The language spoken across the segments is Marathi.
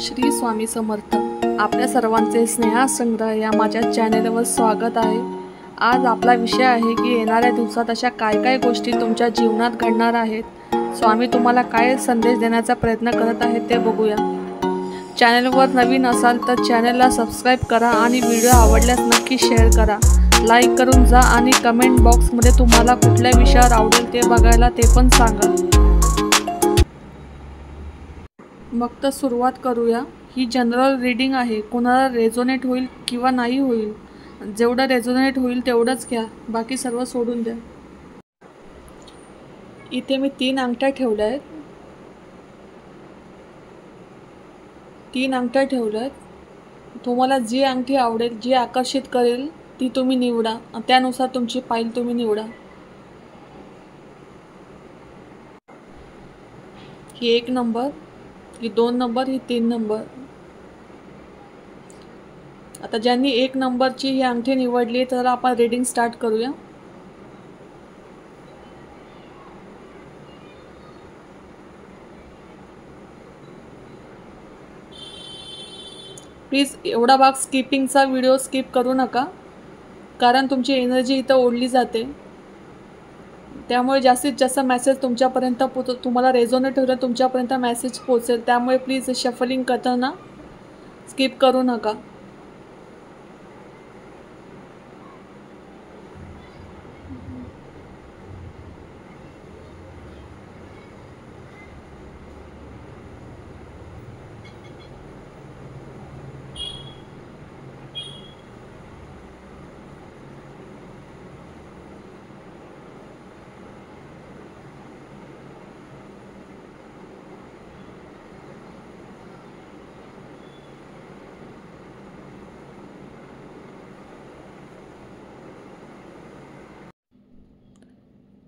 श्री स्वामी समर्थ। आपल्या सर्वांचे स्नेहसंग्रह या माझ्या चॅनेलवर स्वागत आहे। आज आपला विषय आहे की येणाऱ्या दिवसात अशा काय काय गोष्टी तुमच्या जीवनात घडणार आहेत, स्वामी तुम्हाला काय संदेश देण्याचा प्रयत्न करत आहेत ते बघूया। चॅनेलवर नवीन असाल तर चॅनेलला सबस्क्राईब करा आणि व्हिडिओ आवडल्यास नक्की शेअर करा, लाईक करून जा आणि कमेंट बॉक्समध्ये तुम्हाला कुठल्या विषयावर आवडेल ते बघायला ते पण सांगा। मग तर सुरुवात करूया। ही जनरल रीडिंग आहे, कोणाला रेझोनेट होईल किंवा नाही होईल। जेवढं रेझोनेट होईल तेवढंच घ्या, बाकी सर्व सोडून द्या। इथे मी 3 अंगठ्या ठेवल्या आहेत। 3 अंगठ्या ठेवल्या आहेत। तुम्हाला जी अंगठी आवडेल, जी आकर्षित करेल ती तुम्ही निवडा, त्यानुसार तुमची पाईल तुम्ही निवडा। ही 1 नंबर, ही 2 नंबर, ही 3 नंबर। आता ज्यांनी 1 नंबरची ही अंगठी निवडली तर आपण रीडिंग स्टार्ट करूया। प्लीज एवढा भाग स्किपिंगचा व्हिडिओ स्किप करू नका, कारण तुमची एनर्जी इथं ओढली जाते। त्यामुळे जास्तीत जास्त मेसेज तुमच्यापर्यंत तुम्हाला रेझोनेट होईल, तुमच्यापर्यंत मेसेज पोहोचेल। त्यामुळे प्लीज शफलिंग करताना स्किप करू नका।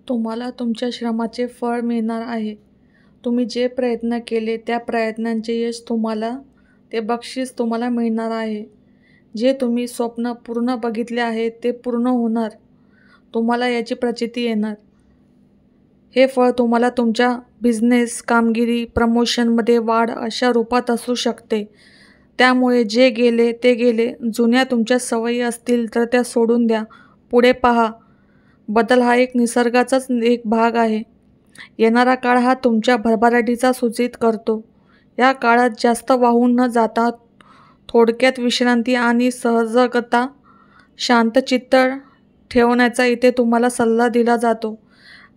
तुम्हाला तुमच्या श्रमाचे फळ मिळणार आहे। तुम्ही जे प्रयत्न केले त्या प्रयत्नांचे यश तुम्हाला, ते बक्षीस तुम्हाला मिळणार आहे। जे तुम्ही स्वप्न पूर्ण बघितले आहे ते पूर्ण होणार, तुम्हाला याची प्रचिती येणार। हे फळ तुम्हाला तुमच्या बिझनेस, कामगिरी, प्रमोशनमध्ये वाढ अशा रूपात असू शकते। त्यामुळे जे गेले ते गेले। जुन्या तुमच्या सवयी असतील तर त्या सोडून द्या, पुढे पहा। बदल हा एक निसर्गाचाच एक भाग आहे। येणारा काळ हा तुमच्या भरभराटीचा सूचित करतो। या काळात जास्त वाहून न जाता थोडक्यात विश्रांती आणि सहजगता, शांतचित्त ठेवण्याचा इथे तुम्हाला सल्ला दिला जातो।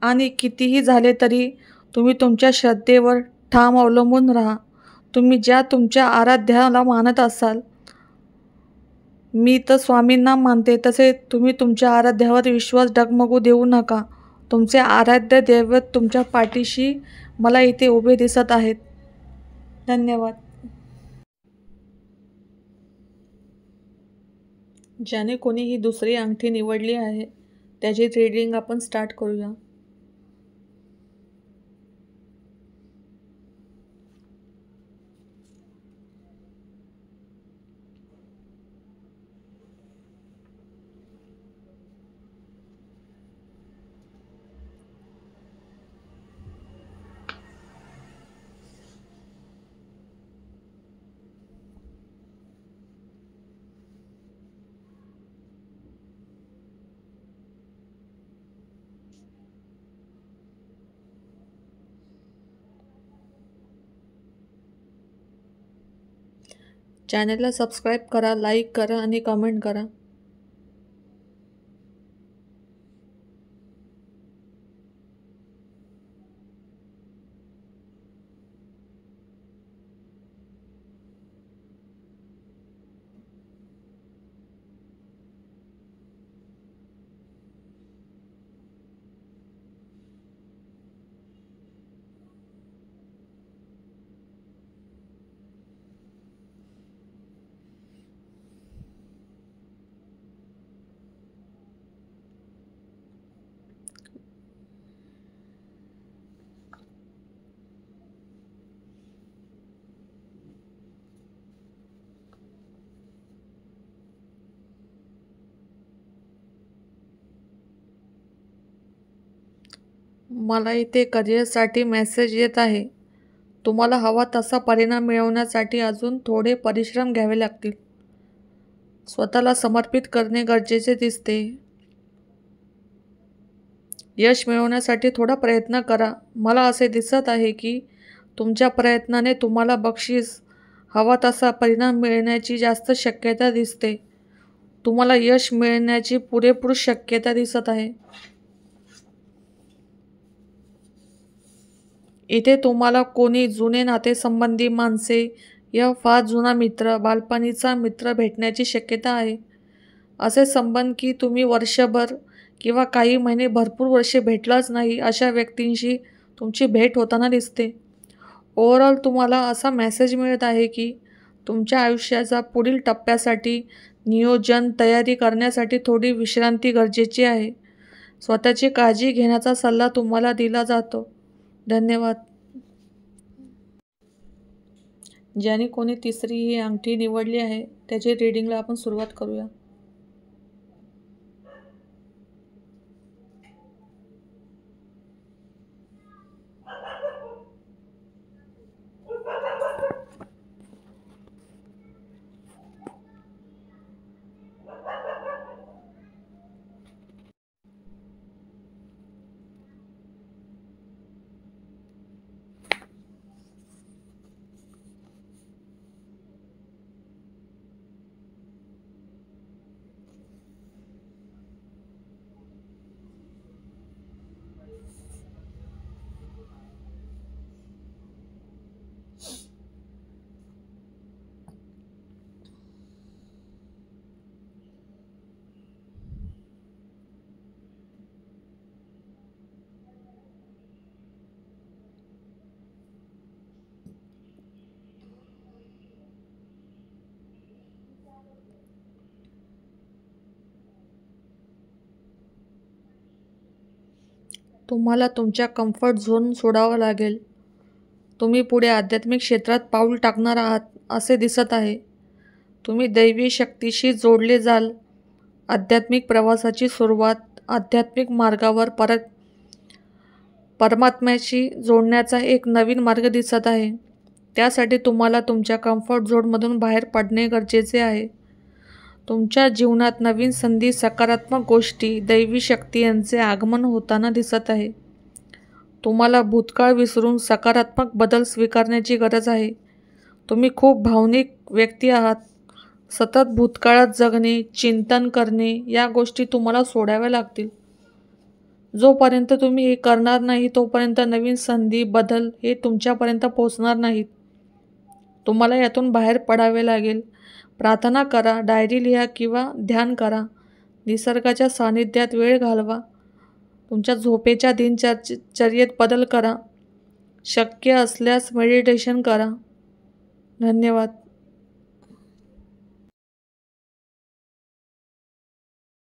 आणि कितीही झाले तरी तुम्ही तुमच्या श्रद्धेवर ठाम अवलंबून राहा। तुम्ही ज्या तुमच्या आराध्याला मानत असाल, मी तर स्वामींना मानते, तसे तुम्ही तुमच्या आराध्यावर विश्वास डगमगू देऊ नका। तुमचे आराध्य दैवत तुमच्या पाठीशी मला इथे उभे दिसत आहेत। धन्यवाद। ज्याने कोणी ही दुसरी अंगठी निवडली आहे त्याची रीडिंग आपण स्टार्ट करूया। चॅनलला सबस्क्राईब करा, लाईक करा आणि कमेंट करा। मला इथे करिअरसाठी मेसेज येत आहे। तुम्हाला हवा तसा परिणाम मिळवण्यासाठी अजून थोडे परिश्रम घ्यावे लागतील. स्वतःला समर्पित करणे गरजेचे दिसते. यश मिळवण्यासाठी थोडा प्रयत्न करा. मला असे दिसत आहे की तुमच्या प्रयत्नाने तुम्हाला बक्षीस हवा तसा परिणाम मिळण्याची जास्त शक्यता दिसते. तुम्हाला यश मिळण्याची पुरेपूर शक्यता दिसत आहे. इथे तुम्हाला कोणी जुने नातेसंबंधी माणसे या फार जुना मित्र, बालपणीचा मित्र भेटण्याची शक्यता आहे. असे संबंध की तुम्ही वर्षभर किंवा काही महिने भरपूर वर्षे भेटलाच नाही अशा व्यक्तींशी तुमची भेट होताना दिसते. ओव्हरऑल तुम्हाला असा मेसेज मिळत आहे की तुमच्या आयुष्याच्या पुढील टप्प्यासाठी नियोजन तयारी करण्यासाठी थोडी विश्रांती गरजेची आहे. स्वतःची काळजी घेण्याचा सल्ला तुम्हाला दिला जातो. धन्यवाद. ज्याने कोणी तिसरी ही अंगठी निवडली आहे त्याची रीडिंगला आपण सुरुवात करूया. तुम्हाला तुमच्या कम्फर्ट झोन सोडावा लागेल. तुम्ही पुढे आध्यात्मिक क्षेत्रात पाऊल टाकणार आहात असे दिसत आहे. तुम्ही दैवी शक्तीशी जोडले जाल. आध्यात्मिक प्रवासाची सुरुवात आध्यात्मिक मार्गावर परमात्म्याशी जोडण्याचा एक नवीन मार्ग दिसत आहे. त्यासाठी तुम्हाला तुमच्या कम्फर्ट झोनमधून बाहेर पडणे गरजेचे आहे. तुमच्या जीवनात नवीन संधी, सकारात्मक गोष्टी, दैवी शक्ती यांचे आगमन होताना दिसत आहे. तुम्हाला भूतकाळ विसरून सकारात्मक बदल स्वीकारण्याची गरज आहे. तुम्ही खूप भावनिक व्यक्ती आहात. सतत भूतकाळात जगणे, चिंतन करणे या गोष्टी तुम्हाला सोडाव्या लागतील. जोपर्यंत तुम्ही हे करणार नाही तोपर्यंत नवीन संधी, बदल हे तुमच्यापर्यंत पोहोचणार नाहीत. तुम्हाला यातून बाहेर पडावे लागेल. प्रार्थना करा, डायरी लिहा किंवा ध्यान करा. निसर्गाच्या सानिध्यात वेळ घालवा. तुमच्या झोपेच्या दिनचर्येत बदल करा. शक्य असल्यास मेडिटेशन करा. धन्यवाद.